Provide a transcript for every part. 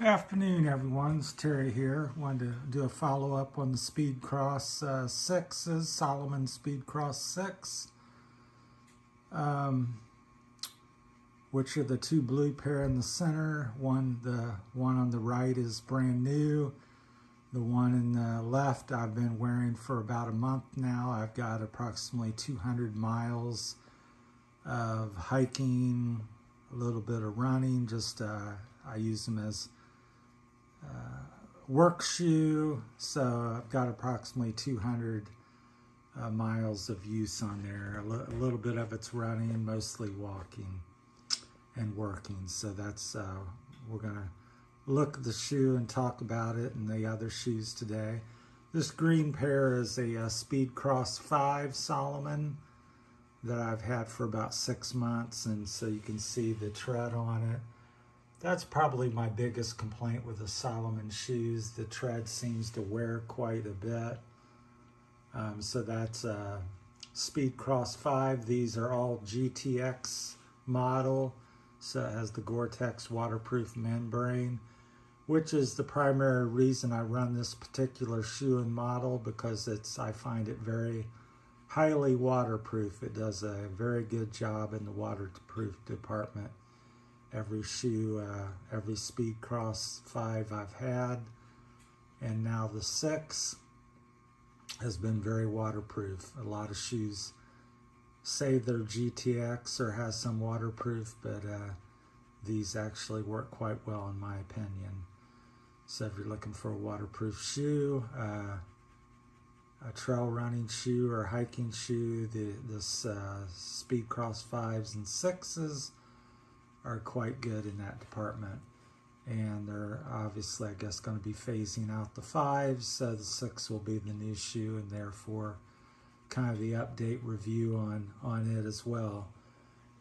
Afternoon, everyone. It's Terry here. Wanted to do a follow-up on the Speed Cross 6s, Salomon Speed Cross 6, which are the two blue pair in the center. The one on the right is brand new. The one in the left I've been wearing for about a month now. I've got approximately 200 miles of hiking, a little bit of running. I use them as work shoe, so I've got approximately 200 miles of use on there. A little bit of it's running, mostly walking and working. So that's we're gonna look at the shoe and talk about it and the other shoes today. This green pair is a Speed Cross 5 Salomon that I've had for about 6 months, and so you can see the tread on it. That's probably my biggest complaint with the Salomon shoes. The tread seems to wear quite a bit. So that's Speed Cross 5. These are all GTX model. So it has the Gore-Tex waterproof membrane, which is the primary reason I run this particular shoe and model, because I find it very highly waterproof. It does a very good job in the waterproof department. Every shoe, every Speed Cross 5 I've had, and now the 6 has been very waterproof. A lot of shoes say they're GTX or has some waterproof, but these actually work quite well in my opinion. So if you're looking for a waterproof shoe, a trail running shoe or hiking shoe, this Speed Cross 5s and 6s are quite good in that department. And they're obviously, I guess, going to be phasing out the 5s, so the 6 will be the new shoe, and therefore kind of the update review on it as well.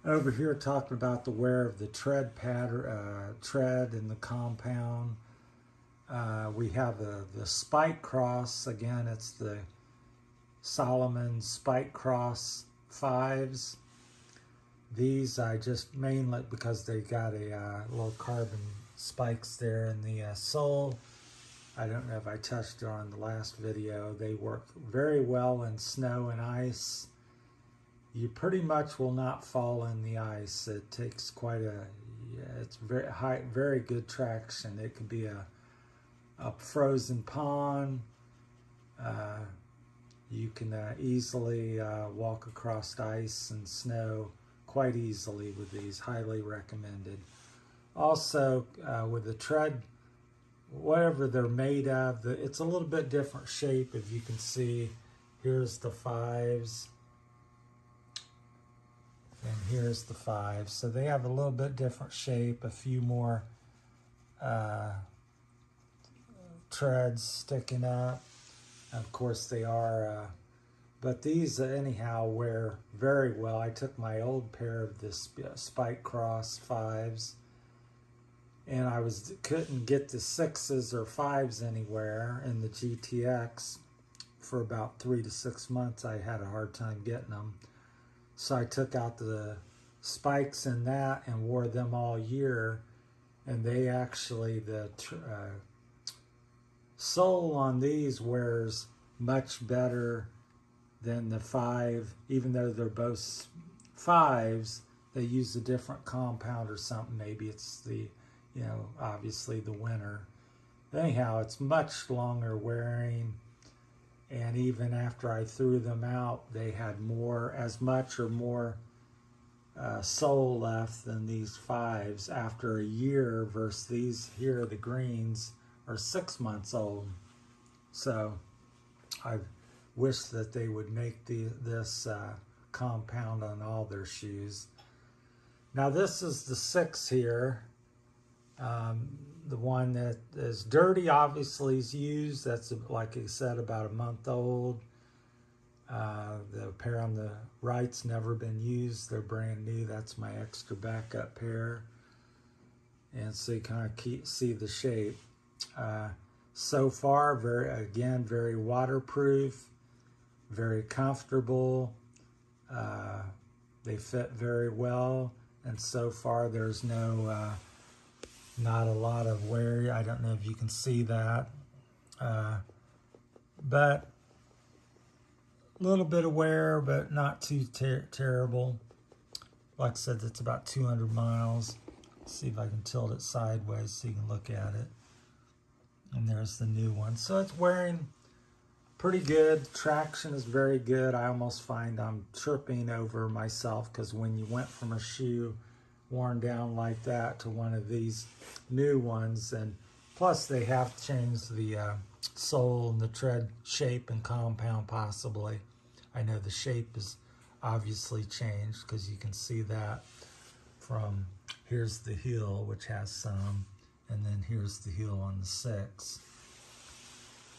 Over here talking about the wear of the tread and the compound. We have the Spike Cross. Again, it's the Salomon Spike Cross 5s. These I just mainly because they got a little carbon spikes there in the sole. I don't know if I touched on the last video. They work very well in snow and ice. You pretty much will not fall in the ice. It takes it's very high, very good traction. It could be a frozen pond. You can easily walk across ice and snow quite easily with these. Highly recommended. Also, with the tread, whatever they're made of, it's a little bit different shape. If you can see, here's the 5s, and here's the 5s. So they have a little bit different shape, a few more treads sticking up. Of course, they are. But these, anyhow, wear very well. I took my old pair of this Spike Cross 5s, and I couldn't get the 6s or 5s anywhere in the GTX for about 3 to 6 months. I had a hard time getting them. So I took out the spikes in that and wore them all year, and they actually, the sole on these wears much better than the 5, even though they're both 5s. They use a different compound or something. Maybe it's the, obviously the winter. Anyhow, it's much longer wearing, and even after I threw them out, they had as much or more sole left than these 5s after a year, versus these here, the greens, are 6 months old. So I wish that they would make this compound on all their shoes. Now this is the 6 here. The one that is dirty obviously is used. That's, like I said, about a month old. The pair on the right's never been used. They're brand new. That's my extra backup pair. And so you kind of see the shape. So far, very waterproof, very comfortable. They fit very well, and so far there's no Not a lot of wear. I don't know if you can see that. But a little bit of wear, but not too terrible. Like I said, it's about 200 miles. Let's see if I can tilt it sideways so you can look at it. And there's the new one. So it's wearing pretty good. Traction is very good. I almost find I'm tripping over myself because when you went from a shoe worn down like that to one of these new ones, and plus they have changed the sole and the tread shape and compound possibly. I know the shape is obviously changed because you can see that from here's the heel, which has some, and then here's the heel on the 6.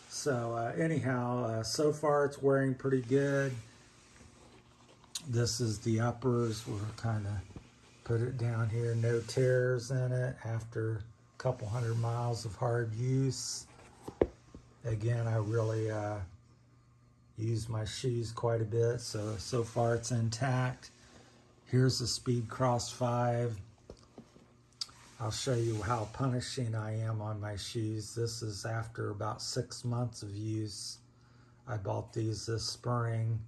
So anyhow, so far it's wearing pretty good. This is the uppers. We'll kind of put it down here. No tears in it after a couple hundred miles of hard use. Again, I really use my shoes quite a bit, so far it's intact. Here's the Speed Cross 5. I'll show you how punishing I am on my shoes. This is after about 6 months of use. I bought these this spring,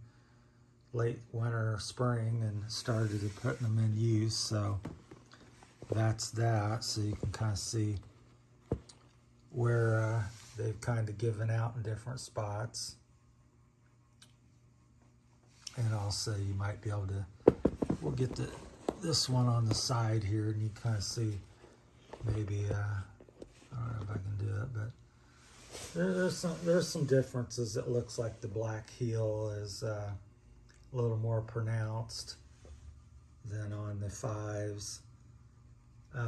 late winter, spring, and started putting them in use. So that's that. So you can kind of see where they've kind of given out in different spots. And also you might be able to, we'll get this one on the side here, and you kind of see maybe, I don't know if I can do it, but there's some differences. It looks like the black heel is a little more pronounced than on the 5s.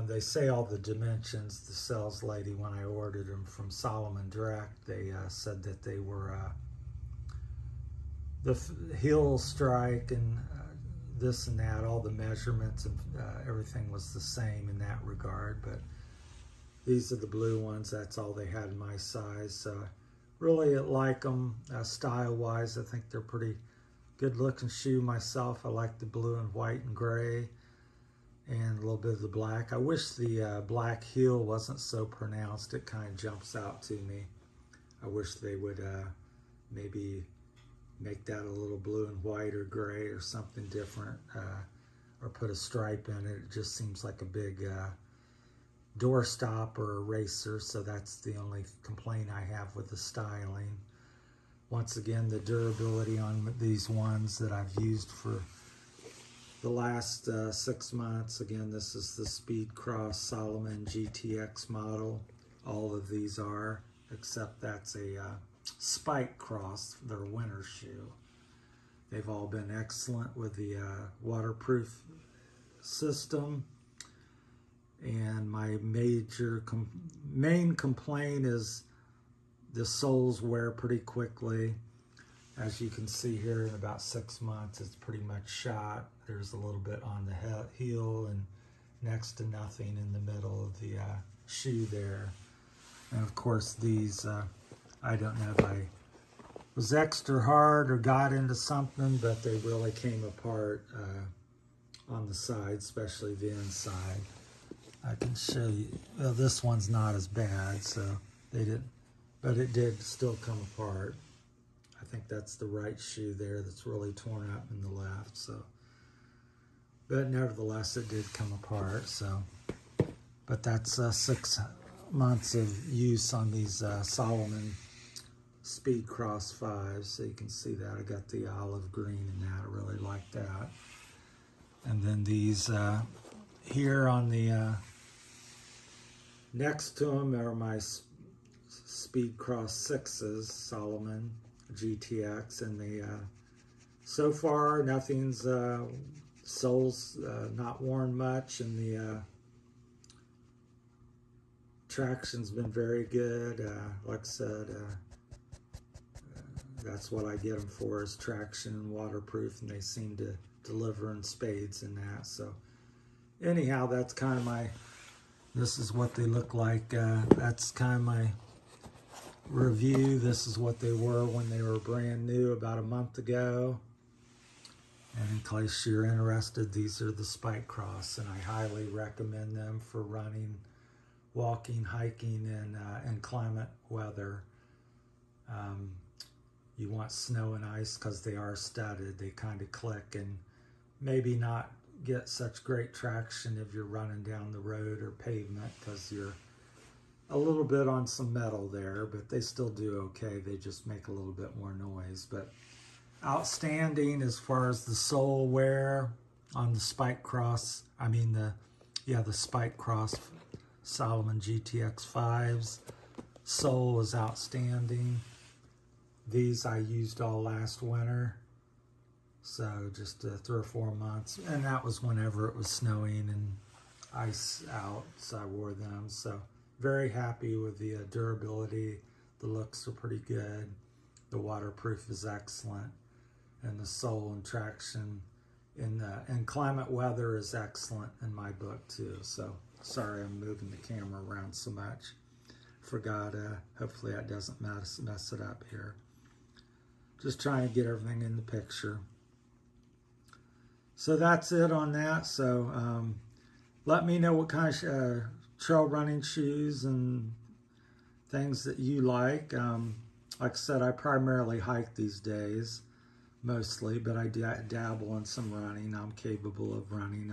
They say all the dimensions. The sales lady, when I ordered them from Salomon Direct, they said that they were the heel strike and this and that, all the measurements and everything was the same in that regard. But these are the blue ones. That's all they had in my size. Really like them style-wise. I think they're pretty good-looking shoe myself. I like the blue and white and gray and a little bit of the black. I wish the black heel wasn't so pronounced. It kind of jumps out to me. I wish they would maybe make that a little blue and white or gray or something different, or put a stripe in it. It just seems like a big doorstop or eraser, so that's the only complaint I have with the styling. Once again, the durability on these ones that I've used for the last 6 months. Again, this is the Speed Cross Salomon GTX model. All of these are, except that's a Spike Cross, their winter shoe. They've all been excellent with the waterproof system. And my main complaint is the soles wear pretty quickly. As you can see here, in about 6 months, it's pretty much shot. There's a little bit on the heel and next to nothing in the middle of the shoe there. And of course, these, I don't know if I was extra hard or got into something, but they really came apart on the side, especially the inside. I can show you, well, this one's not as bad, so they didn't, but it did still come apart. I think that's the right shoe there that's really torn up in the left, so. But nevertheless, it did come apart, so. But that's 6 months of use on these Salomon Speed Cross 5s, so you can see that. I got the olive green in that, I really like that. And then these here on the next to them are my Speed Cross 6s, Salomon GTX, and they so far nothing's soles not worn much, and the traction's been very good. Like I said, that's what I get them for, is traction and waterproof, and they seem to deliver in spades in that. So anyhow, that's kind of my, this is what they look like. That's kind of my review. This is what they were when they were brand new about a month ago. And in case you're interested, these are the Spike Cross, and I highly recommend them for running walking, hiking in inclement weather. You want snow and ice because they are studded. They kind of click and maybe not get such great traction if you're running down the road or pavement because you're a little bit on some metal there, but they still do okay. They just make a little bit more noise. But outstanding as far as the sole wear on the Spike Cross. The Spike Cross Salomon GTX 5s. Sole is outstanding. These I used all last winter, so just 3 or 4 months, and that was whenever it was snowing and ice out, so I wore them. So very happy with the durability. The looks are pretty good. The waterproof is excellent, and the sole and traction in inclement weather is excellent in my book too. So sorry I'm moving the camera around so much. Forgot, hopefully that doesn't mess it up here. Just trying to get everything in the picture. So that's it on that. So let me know what kind of trail running shoes and things that you like. Like I said, I primarily hike these days, mostly, but I dabble in some running. I'm capable of running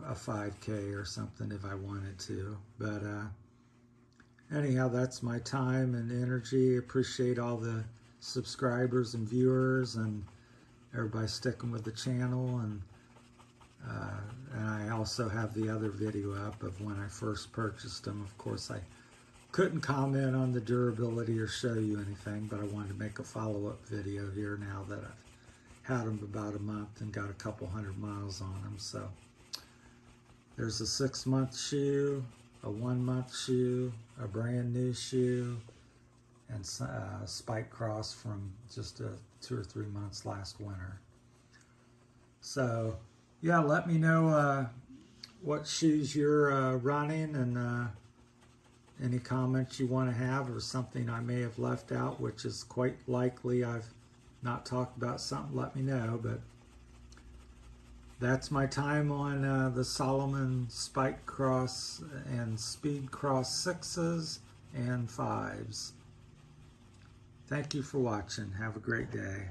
a 5K or something if I wanted to. But anyhow, that's my time and energy. Appreciate all the subscribers and viewers and everybody sticking with the channel. And I also have the other video up of when I first purchased them. Of course, I couldn't comment on the durability or show you anything, but I wanted to make a follow-up video here now that I've had them about a month and got a couple 100 miles on them. So there's a 6-month shoe, a 1-month shoe, a brand new shoe, and Spike Cross from just 2 or 3 months last winter. So yeah, let me know what shoes you're running, and any comments you want to have or something I may have left out, which is quite likely I've not talked about something. Let me know. But that's my time on the Salomon Spike Cross and Speed Cross 6s and 5s. Thank you for watching. Have a great day.